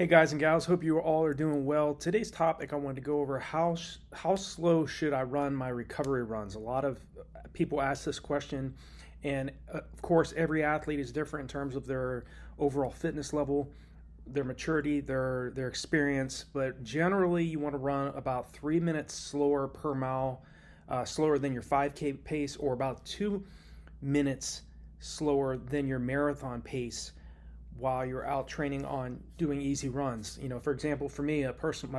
Hey guys and gals, hope you all are doing well. Today's topic I wanted to go over how slow should I run my recovery runs. A lot of people ask this question, and of course every athlete is different in terms of their overall fitness level, their maturity, their experience, but generally you want to run about 3 minutes slower per mile, slower than your 5K pace, or about 2 minutes slower than your marathon pace while you're out training on doing easy runs. For example, for me, my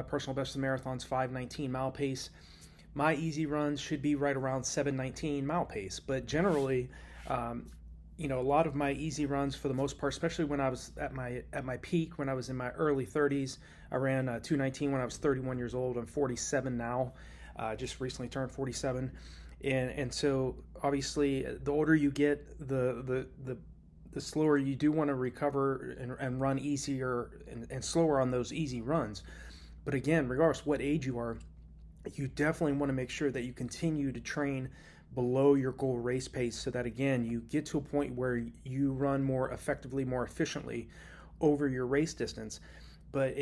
personal best of the marathon's 5:19 mile pace. My easy runs should be right around 7:19 mile pace. But generally, a lot of my easy runs, for the most part, especially when I was at my peak, when I was in my early 30s, I ran 2:19 when I was 31 years old. I'm 47 now. Just recently turned 47. And so obviously the older you get, the slower you do want to recover and run easier and slower on those easy runs. But again, regardless of what age you are, you definitely want to make sure that you continue to train below your goal race pace so that, again, you get to a point where you run more effectively, more efficiently over your race distance. But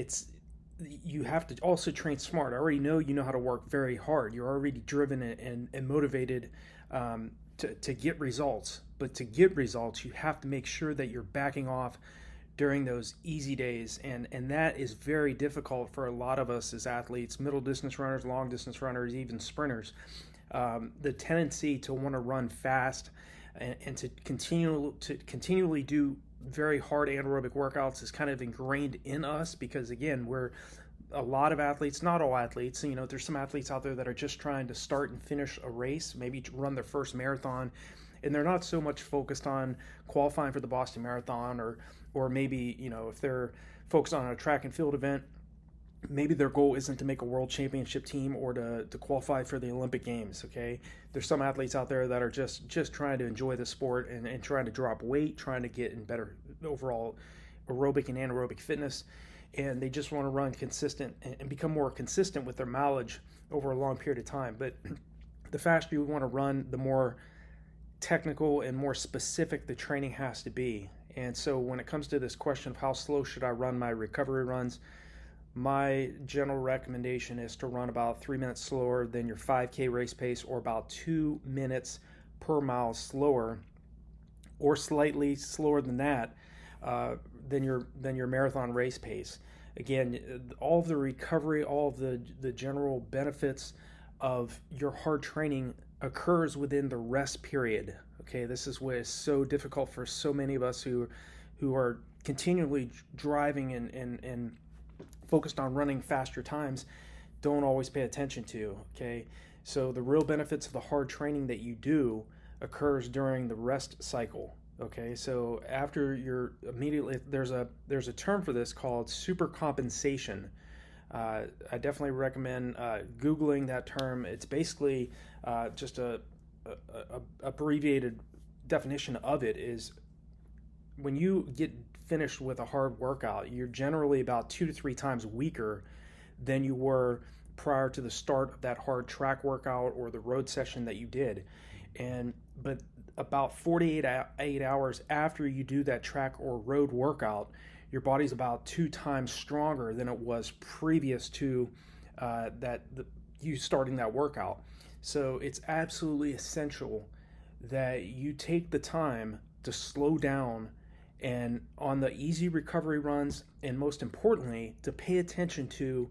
you have to also train smart. I already know you know how to work very hard. You're already driven and motivated to get results. But to get results, you have to make sure that you're backing off during those easy days. And that is very difficult for a lot of us as athletes, middle distance runners, long distance runners, even sprinters. The tendency to want to run fast and to continually do very hard anaerobic workouts is kind of ingrained in us because, again, we're a lot of athletes, not all athletes. There's some athletes out there that are just trying to start and finish a race, maybe to run their first marathon, and they're not so much focused on qualifying for the Boston Marathon, or maybe, if they're focused on a track and field event, maybe their goal isn't to make a world championship team or to qualify for the Olympic Games. Okay, there's some athletes out there that are just trying to enjoy the sport and trying to drop weight, trying to get in better overall aerobic and anaerobic fitness, and they just want to run consistent and become more consistent with their mileage over a long period of time. But the faster you want to run, the more technical and more specific the training has to be. And so when it comes to this question of how slow should I run my recovery runs, my general recommendation is to run about 3 minutes slower than your 5K race pace, or about 2 minutes per mile slower, or slightly slower than that, than your marathon race pace. Again, all of the recovery, all of the general benefits of your hard training occurs within the rest period. Okay, this is what is so difficult for so many of us who are continually driving and focused on running faster times, don't always pay attention to. Okay, so the real benefits of the hard training that you do occurs during the rest cycle. Okay, so after you're immediately, there's a term for this called supercompensation. I definitely recommend Googling that term. It's basically just a abbreviated definition of it is when you get finished with a hard workout, you're generally about 2 to 3 times weaker than you were prior to the start of that hard track workout or the road session that you did. But about 48 hours after you do that track or road workout, your body's about 2 times stronger than it was previous to you starting that workout. So it's absolutely essential that you take the time to slow down and on the easy recovery runs, and most importantly, to pay attention to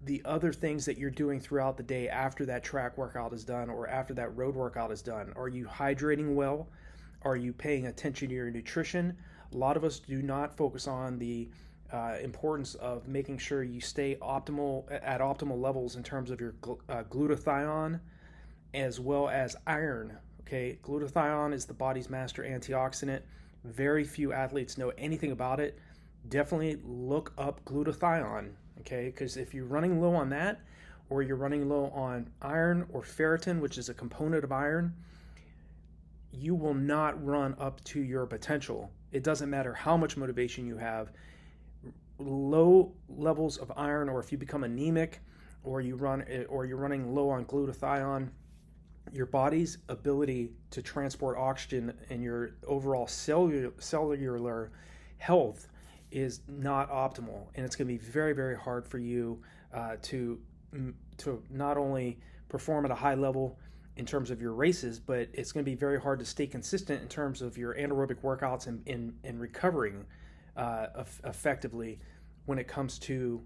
the other things that you're doing throughout the day after that track workout is done or after that road workout is done. Are you hydrating well? Are you paying attention to your nutrition? A lot of us do not focus on the importance of making sure you stay at optimal levels in terms of your glutathione as well as iron. Okay, glutathione is the body's master antioxidant. Very few athletes know anything about it. Definitely look up glutathione, okay? Because if you're running low on that, or you're running low on iron or ferritin, which is a component of iron, you will not run up to your potential. It doesn't matter how much motivation you have. Low levels of iron, or if you become anemic, or you're running low on glutathione, your body's ability to transport oxygen and your overall cellular health is not optimal, and it's going to be very, very hard for you to not only perform at a high level in terms of your races, but it's going to be very hard to stay consistent in terms of your anaerobic workouts and recovering effectively when it comes to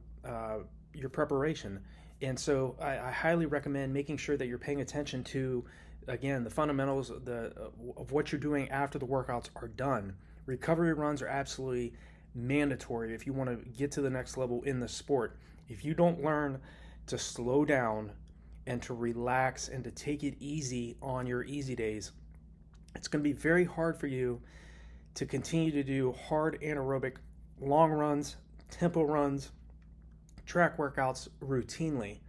your preparation. And so I highly recommend making sure that you're paying attention to, again, the fundamentals of what you're doing after the workouts are done. Recovery runs are absolutely mandatory if you want to get to the next level in the sport. If you don't learn to slow down and to relax and to take it easy on your easy days, it's going to be very hard for you to continue to do hard anaerobic long runs, tempo runs, track workouts routinely.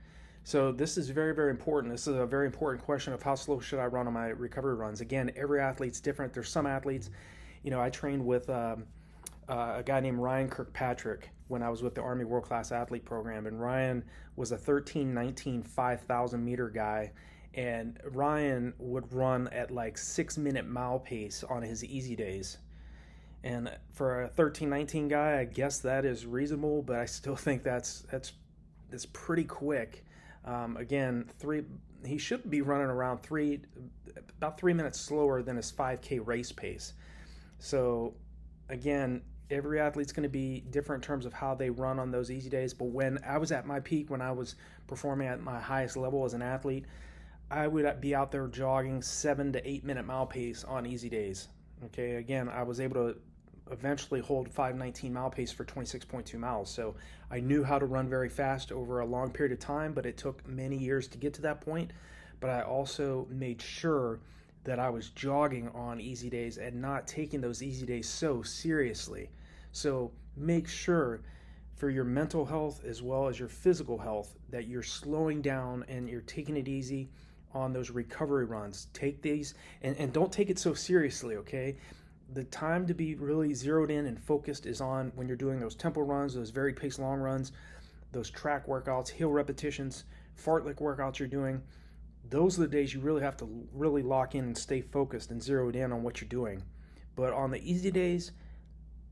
So this is very, very important. This is a very important question of how slow should I run on my recovery runs. Again, every athlete's different. There's some athletes, I trained with a guy named Ryan Kirkpatrick when I was with the Army World Class Athlete Program, and Ryan was a 13:19 5,000 meter guy, and Ryan would run at like 6-minute mile pace on his easy days. And for a 13:19 guy, I guess that is reasonable, but I still think that's pretty quick. Again, he should be running around about 3 minutes slower than his 5K race pace. So again, every athlete's going to be different in terms of how they run on those easy days. But when I was at my peak, when I was performing at my highest level as an athlete, I would be out there jogging 7 to 8 minute mile pace on easy days. Okay, again, I was able to eventually hold 5:19 mile pace for 26.2 miles. So I knew how to run very fast over a long period of time, but it took many years to get to that point. But I also made sure that I was jogging on easy days and not taking those easy days so seriously. So make sure for your mental health as well as your physical health that you're slowing down and you're taking it easy on those recovery runs. Take these and don't take it so seriously, okay? The time to be really zeroed in and focused is on when you're doing those tempo runs, those very paced long runs, those track workouts, hill repetitions, fartlek workouts you're doing. Those are the days you really have to really lock in and stay focused and zeroed in on what you're doing. But on the easy days,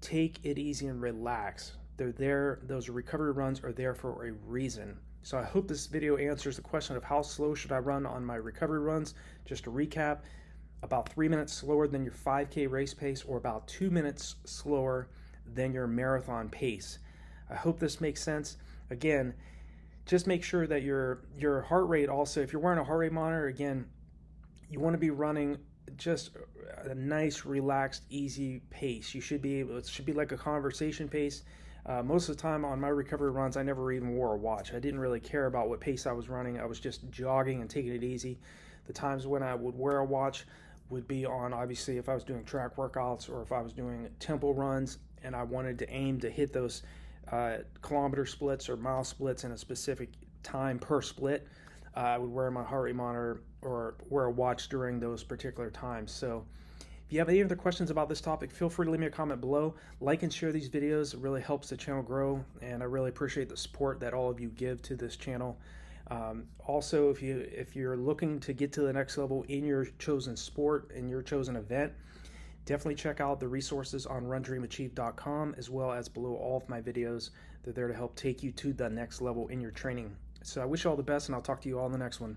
take it easy and relax. They're there. Those recovery runs are there for a reason. So I hope this video answers the question of how slow should I run on my recovery runs. Just to recap, about 3 minutes slower than your 5K race pace, or about 2 minutes slower than your marathon pace. I hope this makes sense. Again, just make sure that your heart rate also, if you're wearing a heart rate monitor, again, you want to be running just a nice, relaxed, easy pace. It should be like a conversation pace. Most of the time on my recovery runs, I never even wore a watch. I didn't really care about what pace I was running. I was just jogging and taking it easy. The times when I would wear a watch would be on, obviously, if I was doing track workouts or if I was doing tempo runs and I wanted to aim to hit those kilometer splits or mile splits in a specific time per split. I would wear my heart rate monitor or wear a watch during those particular times. So if you have any other questions about this topic, feel free to leave me a comment below. Like and share these videos. It really helps the channel grow, and I really appreciate the support that all of you give to this channel. Also, if you're looking to get to the next level in your chosen sport, in your chosen event, definitely check out the resources on RunDreamAchieve.com, as well as below all of my videos. They're there to help take you to the next level in your training. So I wish you all the best, and I'll talk to you all in the next one.